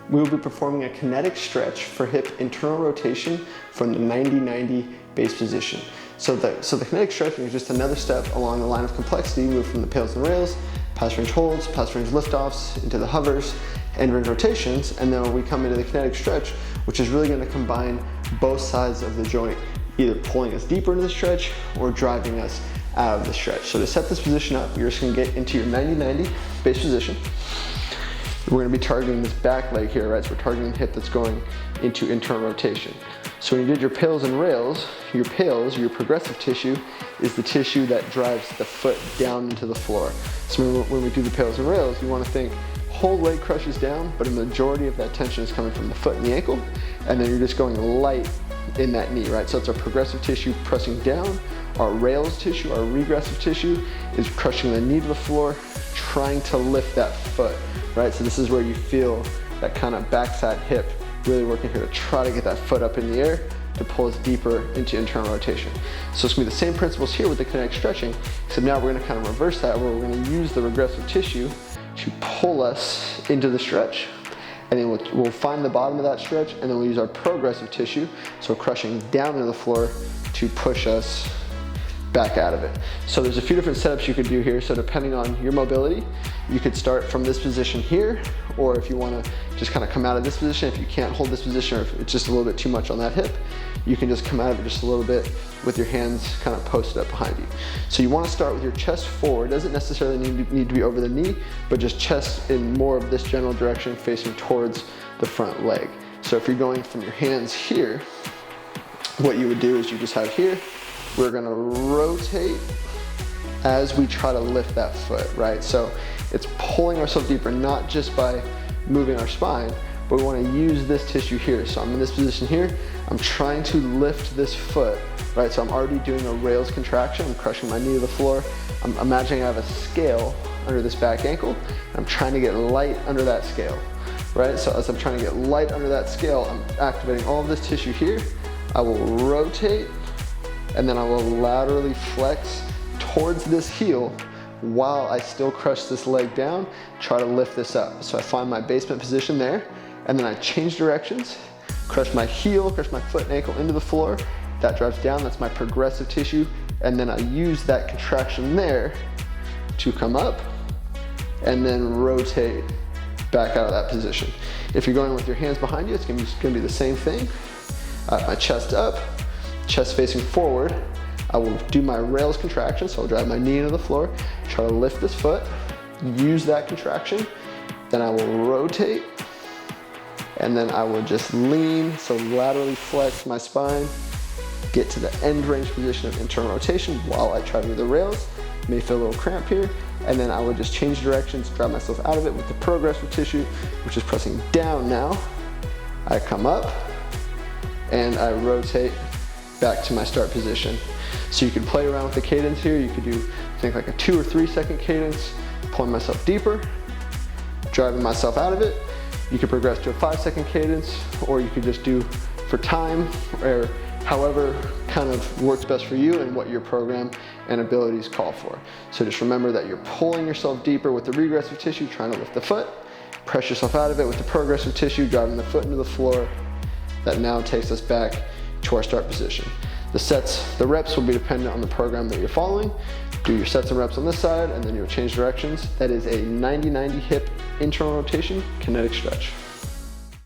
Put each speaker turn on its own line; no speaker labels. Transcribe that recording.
we will be performing a kinetic stretch for hip internal rotation from the 90-90 base position. So the kinetic stretching is just another step along the line of complexity, move from the pails and rails, pass range holds, pass range liftoffs, into the hovers, end range rotations, and then we come into the kinetic stretch, which is really gonna combine both sides of the joint, either pulling us deeper into the stretch or driving us out of the stretch. So to set this position up, you're just gonna get into your 90-90 base position. We're gonna be targeting this back leg here, right? So we're targeting the hip that's going into internal rotation. So when you did your pails and rails, your progressive tissue, is the tissue that drives the foot down into the floor. So when we do the pails and rails, you wanna think whole leg crushes down, but a majority of that tension is coming from the foot and the ankle, and then you're just going light in that knee, right? So it's our progressive tissue pressing down. Our rails tissue, our regressive tissue, is crushing the knee to the floor, trying to lift that foot, right? So this is where you feel that kind of backside hip really working here to try to get that foot up in the air to pull us deeper into internal rotation. So it's gonna be the same principles here with the kinetic stretching, except now we're gonna kind of reverse that, where we're gonna use the regressive tissue to pull us into the stretch. And then we'll find the bottom of that stretch, and then we'll use our progressive tissue, so crushing down to the floor, to push us back out of it. So there's a few different setups you could do here. So depending on your mobility, you could start from this position here, or if you wanna just kind of come out of this position, if you can't hold this position, or if it's just a little bit too much on that hip, you can just come out of it just a little bit with your hands kind of posted up behind you. So you wanna start with your chest forward. It doesn't necessarily need to be over the knee, but just chest in more of this general direction, facing towards the front leg. So if you're going from your hands here, what you would do is you just have here, we're gonna rotate as we try to lift that foot, right? So it's pulling ourselves deeper, not just by moving our spine, but we wanna use this tissue here. So I'm in this position here, I'm trying to lift this foot, right? So I'm already doing a rails contraction, I'm crushing my knee to the floor. I'm imagining I have a scale under this back ankle, and I'm trying to get light under that scale, right? So as I'm trying to get light under that scale, I'm activating all of this tissue here. I will rotate, and then I will laterally flex towards this heel while I still crush this leg down, try to lift this up. So I find my basement position there, and then I change directions, crush my heel, crush my foot and ankle into the floor. That drives down, that's my progressive tissue, and then I use that contraction there to come up and then rotate back out of that position. If you're going with your hands behind you, it's gonna be the same thing. My chest up, chest facing forward. I will do my rails contraction, so I'll drive my knee into the floor, try to lift this foot, use that contraction, then I will rotate, and then I will just lean, so laterally flex my spine, get to the end range position of internal rotation while I try to do the rails. May feel a little cramp here, and then I would just change directions, drive myself out of it with the progressive tissue, which is pressing down now. I come up, and I rotate back to my start position. So you can play around with the cadence here. You could do, think like a 2 or 3 second cadence, pulling myself deeper, driving myself out of it. You could progress to a 5-second cadence, or you could just do for time, or however kind of works best for you and what your program and abilities call for. So just remember that you're pulling yourself deeper with the regressive tissue, trying to lift the foot, press yourself out of it with the progressive tissue, driving the foot into the floor. That now takes us back to our start position. The reps will be dependent on the program that you're following. Do your sets and reps on this side, and then you'll change directions. That is a 90-90 hip internal rotation kinetic stretch.